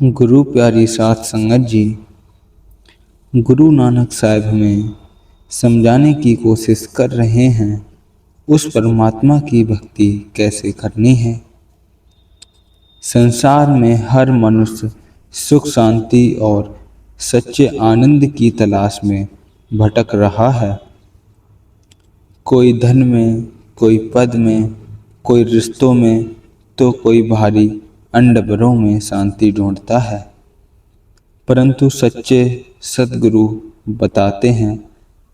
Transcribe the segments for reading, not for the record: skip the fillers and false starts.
गुरु प्यारी साध संगत जी, गुरु नानक साहब हमें समझाने की कोशिश कर रहे हैं उस परमात्मा की भक्ति कैसे करनी है। संसार में हर मनुष्य सुख शांति और सच्चे आनंद की तलाश में भटक रहा है। कोई धन में, कोई पद में, कोई रिश्तों में, तो कोई भारी अंडबरों में शांति ढूंढता है। परंतु सच्चे सद्गुरु बताते हैं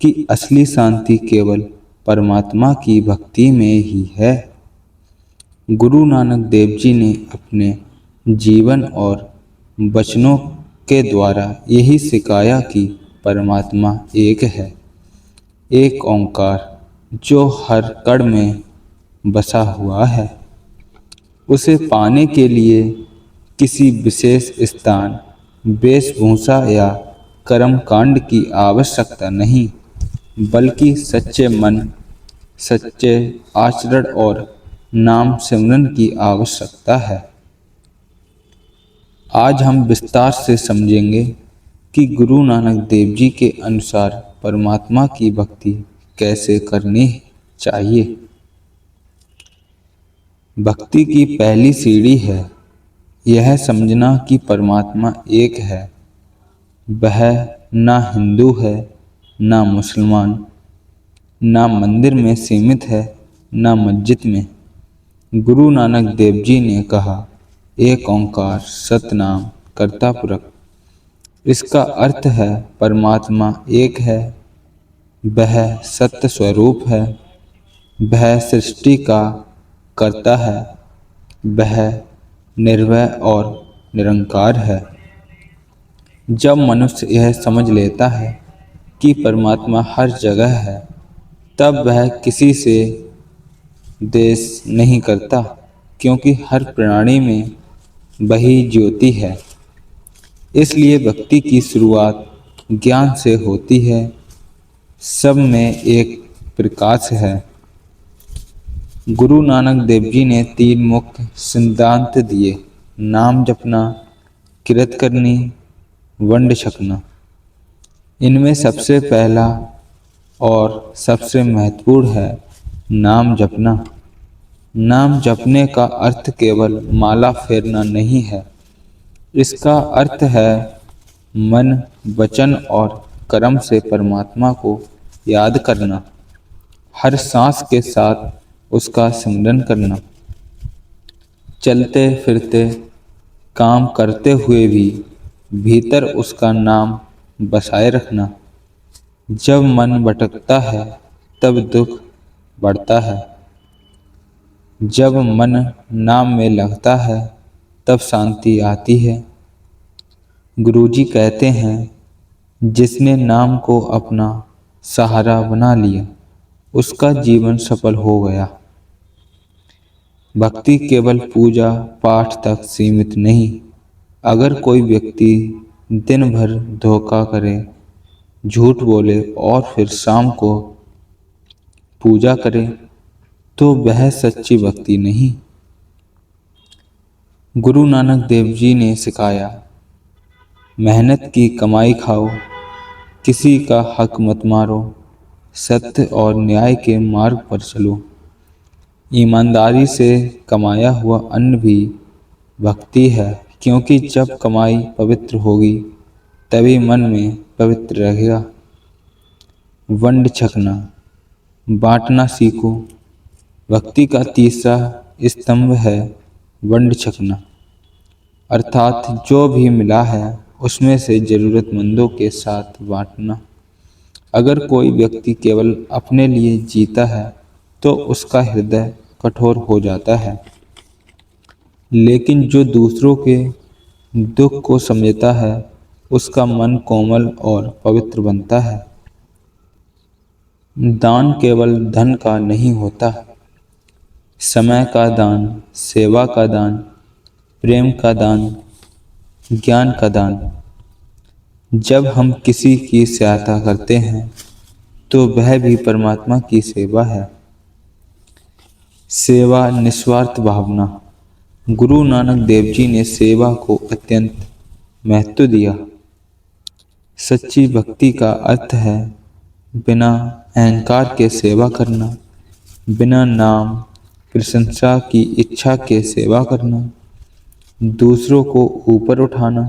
कि असली शांति केवल परमात्मा की भक्ति में ही है। गुरु नानक देव जी ने अपने जीवन और वचनों के द्वारा यही सिखाया कि परमात्मा एक है, एक ओंकार जो हर कण में बसा हुआ है। उसे पाने के लिए किसी विशेष स्थान, वेशभूषा या कर्म कांड की आवश्यकता नहीं, बल्कि सच्चे मन, सच्चे आचरण और नाम सिमरन की आवश्यकता है। आज हम विस्तार से समझेंगे कि गुरु नानक देव जी के अनुसार परमात्मा की भक्ति कैसे करनी चाहिए। भक्ति की पहली सीढ़ी है यह समझना कि परमात्मा एक है। वह ना हिंदू है, ना मुसलमान, ना मंदिर में सीमित है, ना मस्जिद में। गुरु नानक देव जी ने कहा, एक ओंकार सतनाम करता पुरख। इसका अर्थ है परमात्मा एक है, वह सत्य स्वरूप है, वह सृष्टि का करता है, वह निर्भय और निरंकार है। जब मनुष्य यह समझ लेता है कि परमात्मा हर जगह है, तब वह किसी से द्वेष नहीं करता, क्योंकि हर प्राणी में वही ज्योति है। इसलिए भक्ति की शुरुआत ज्ञान से होती है। सब में एक प्रकाश है। गुरु नानक देव जी ने 3 मुख्य सिद्धांत दिए, नाम जपना, किरत करनी, वंड छकना। इनमें सबसे पहला और सबसे महत्वपूर्ण है नाम जपना। नाम जपने का अर्थ केवल माला फेरना नहीं है। इसका अर्थ है मन, वचन और कर्म से परमात्मा को याद करना, हर सांस के साथ उसका सिमरन करना, चलते फिरते काम करते हुए भी भीतर उसका नाम बसाए रखना। जब मन भटकता है तब दुख बढ़ता है, जब मन नाम में लगता है तब शांति आती है। गुरुजी कहते हैं, जिसने नाम को अपना सहारा बना लिया उसका जीवन सफल हो गया। भक्ति केवल पूजा पाठ तक सीमित नहीं। अगर कोई व्यक्ति दिन भर धोखा करे, झूठ बोले और फिर शाम को पूजा करे, तो वह सच्ची भक्ति नहीं। गुरु नानक देव जी ने सिखाया, मेहनत की कमाई खाओ, किसी का हक मत मारो, सत्य और न्याय के मार्ग पर चलो। ईमानदारी से कमाया हुआ अन्न भी भक्ति है, क्योंकि जब कमाई पवित्र होगी तभी मन में पवित्र रहेगा। वंड छकना, बांटना सीखो। भक्ति का तीसरा स्तंभ है वंड छकना, अर्थात जो भी मिला है उसमें से जरूरतमंदों के साथ बांटना। अगर कोई व्यक्ति केवल अपने लिए जीता है तो उसका हृदय कठोर हो जाता है, लेकिन जो दूसरों के दुख को समझता है उसका मन कोमल और पवित्र बनता है। दान केवल धन का नहीं होता, समय का दान, सेवा का दान, प्रेम का दान, ज्ञान का दान। जब हम किसी की सहायता करते हैं तो वह भी परमात्मा की सेवा है। सेवा निस्वार्थ भावना। गुरु नानक देव जी ने सेवा को अत्यंत महत्व दिया। सच्ची भक्ति का अर्थ है बिना अहंकार के सेवा करना, बिना नाम प्रशंसा की इच्छा के सेवा करना, दूसरों को ऊपर उठाना।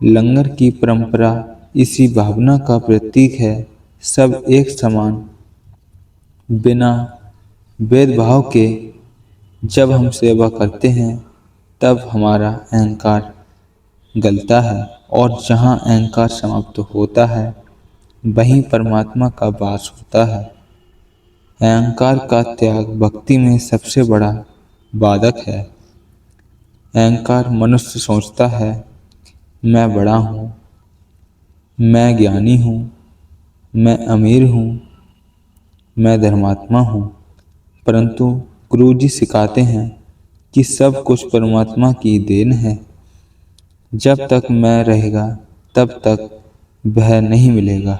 लंगर की परंपरा इसी भावना का प्रतीक है। सब एक समान, बिना भेदभाव के जब हम सेवा करते हैं तब हमारा अहंकार गलता है, और जहाँ अहंकार समाप्त होता है वहीं परमात्मा का वास होता है। अहंकार का त्याग भक्ति में सबसे बड़ा बाधक है। अहंकार मनुष्य सोचता है मैं बड़ा हूँ, मैं ज्ञानी हूँ, मैं अमीर हूँ, मैं धर्मात्मा हूँ। परंतु गुरु जी सिखाते हैं कि सब कुछ परमात्मा की देन है। जब तक मैं रहेगा तब तक वह नहीं मिलेगा।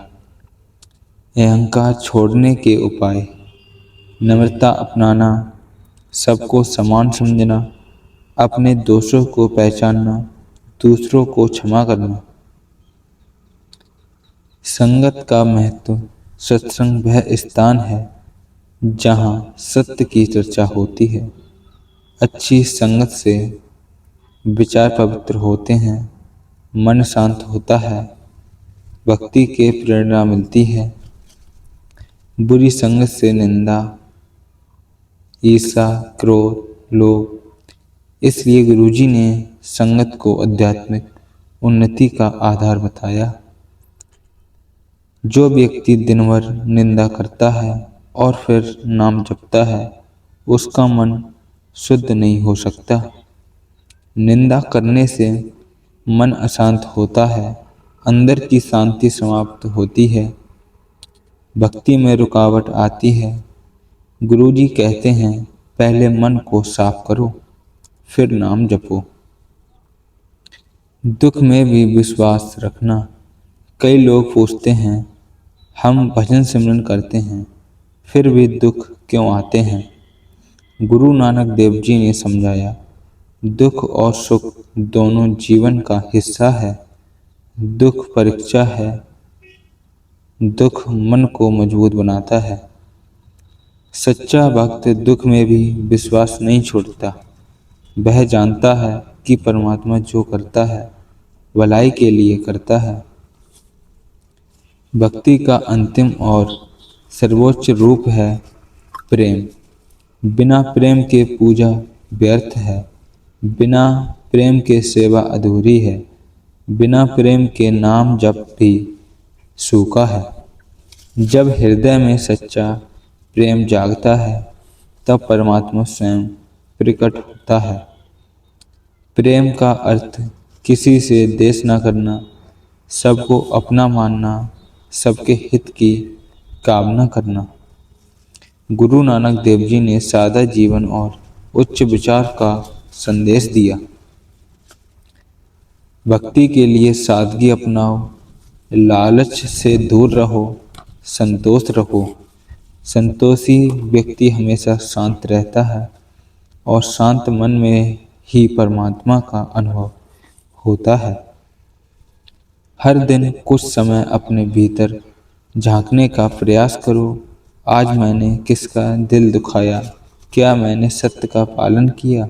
अहंकार छोड़ने के उपाय: नम्रता अपनाना, सबको समान समझना, अपने दोषों को पहचानना, दूसरों को क्षमा करना। संगत का महत्व: सत्संग वह स्थान है जहाँ सत्य की चर्चा होती है। अच्छी संगत से विचार पवित्र होते हैं, मन शांत होता है, भक्ति के प्रेरणा मिलती है। बुरी संगत से निंदा, ईर्ष्या, क्रोध, लोभ। इसलिए गुरुजी ने संगत को आध्यात्मिक उन्नति का आधार बताया। जो व्यक्ति दिन भर निंदा करता है और फिर नाम जपता है, उसका मन शुद्ध नहीं हो सकता। निंदा करने से मन अशांत होता है, अंदर की शांति समाप्त होती है, भक्ति में रुकावट आती है। गुरुजी कहते हैं पहले मन को साफ करो, फिर नाम जपो। दुख में भी विश्वास रखना। कई लोग पूछते हैं हम भजन सिमरन करते हैं फिर भी दुख क्यों आते हैं। गुरु नानक देव जी ने समझाया, दुख और सुख दोनों जीवन का हिस्सा है। दुख परीक्षा है, दुख मन को मजबूत बनाता है। सच्चा भक्त दुख में भी विश्वास नहीं छोड़ता। वह जानता है कि परमात्मा जो करता है भलाई के लिए करता है। भक्ति का अंतिम और सर्वोच्च रूप है प्रेम। बिना प्रेम के पूजा व्यर्थ है, बिना प्रेम के सेवा अधूरी है, बिना प्रेम के नाम जप भी सूखा है। जब हृदय में सच्चा प्रेम जागता है तब परमात्मा स्वयं प्रकट होता है। प्रेम का अर्थ किसी से द्वेष न करना, सबको अपना मानना, सबके हित की कामना करना। गुरु नानक देव जी ने सादा जीवन और उच्च विचार का संदेश दिया। भक्ति के लिए सादगी अपनाओ, लालच से दूर रहो, संतोष रखो। संतोषी व्यक्ति हमेशा शांत रहता है और शांत मन में ही परमात्मा का अनुभव होता है। हर दिन कुछ समय अपने भीतर झांकने का प्रयास करो। आज मैंने किसका दिल दुखाया? क्या मैंने सत्य का पालन किया?